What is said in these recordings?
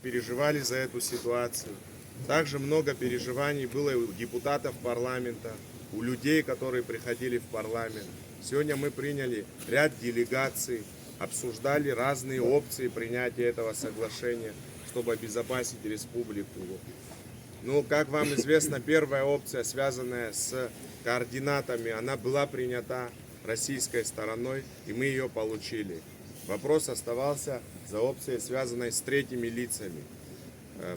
Переживали за эту ситуацию. Также много переживаний было и у депутатов парламента, у людей, которые приходили в парламент. Сегодня мы приняли ряд делегаций, обсуждали разные опции принятия этого соглашения, чтобы обезопасить республику. Ну, как вам известно, первая опция, связанная с координатами, она была принята российской стороной, и мы ее получили. Вопрос оставался за опцией, связанной с третьими лицами.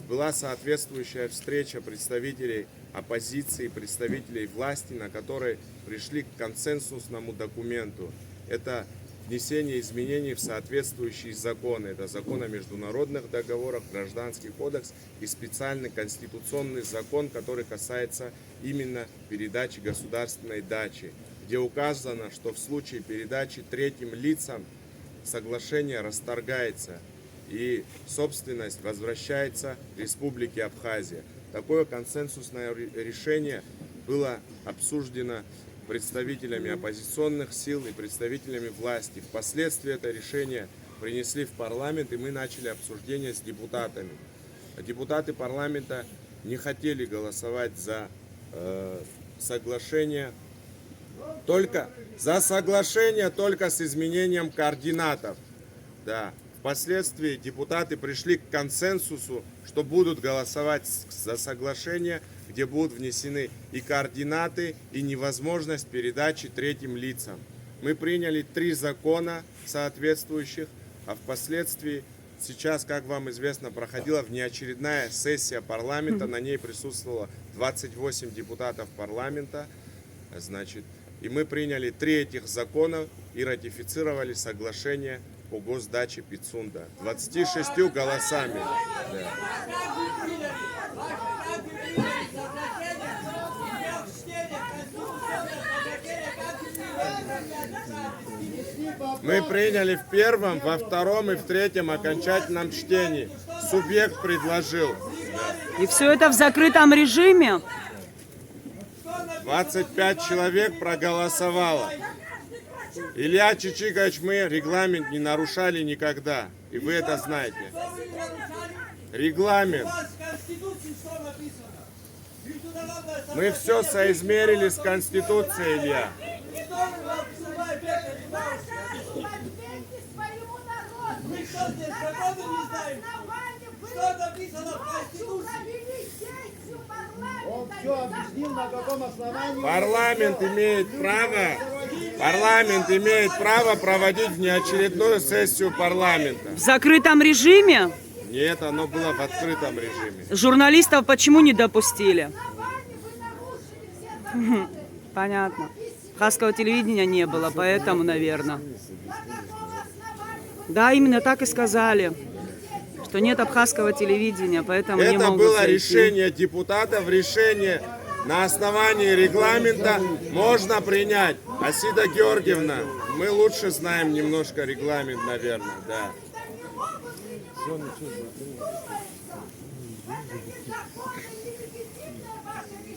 Была соответствующая встреча представителей оппозиции, представителей власти, на которой пришли к консенсусному документу. Это внесение изменений в соответствующие законы. Это закон о международных договорах, Гражданский кодекс и специальный конституционный закон, который касается именно передачи государственной дачи, где указано, что в случае передачи третьим лицам соглашение расторгается и собственность возвращается Республике Абхазия. Такое консенсусное решение было обсуждено представителями оппозиционных сил и представителями власти. Впоследствии это решение принесли в парламент, и мы начали обсуждение с депутатами. Депутаты парламента не хотели голосовать за соглашение, только с изменением координатов. Да. Впоследствии депутаты пришли к консенсусу, что будут голосовать за соглашение, где будут внесены и координаты, и невозможность передачи третьим лицам. Мы приняли 3 закона соответствующих, а впоследствии сейчас, как вам известно, проходила внеочередная сессия парламента, на ней присутствовало 28 депутатов парламента, и мы приняли 3 этих закона и ратифицировали соглашение по госдаче Пицунда 26 голосами. Да. Мы приняли в первом, во втором и в третьем окончательном чтении. Субъект предложил. И все это в закрытом режиме? 25 человек проголосовало. Илья Чичикович, мы регламент не нарушали никогда. И вы это знаете. Регламент. Мы все соизмерили с Конституцией, Илья. Он все объяснил, на каком основании. Парламент имеет право проводить внеочередную сессию парламента. В закрытом режиме? Нет, оно было в открытом режиме. Журналистов почему не допустили? Понятно. Абхазского телевидения не было, поэтому, наверное. Да, именно так и сказали, что нет абхазского телевидения, поэтому не могут Это было зайти. решение депутатов, решение на основании регламента можно принять. Асида Георгиевна, мы лучше знаем немножко регламент, наверное, да.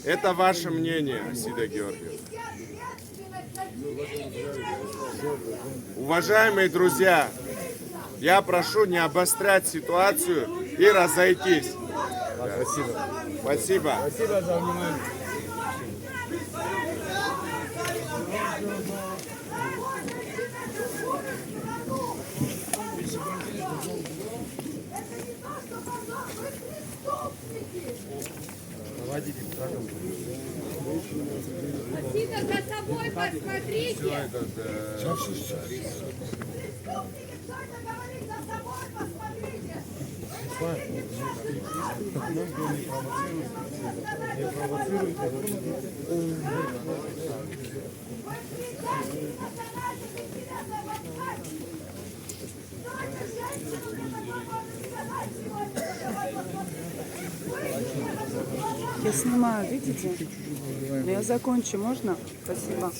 Это ваше мнение, Асида Георгиевна. Уважаемые друзья, я прошу не обострять ситуацию и разойтись. Спасибо. Спасибо. Спасибо за внимание. Спасибо, за собой посмотрите. Я снимаю, видите? Я закончу, можно? Спасибо.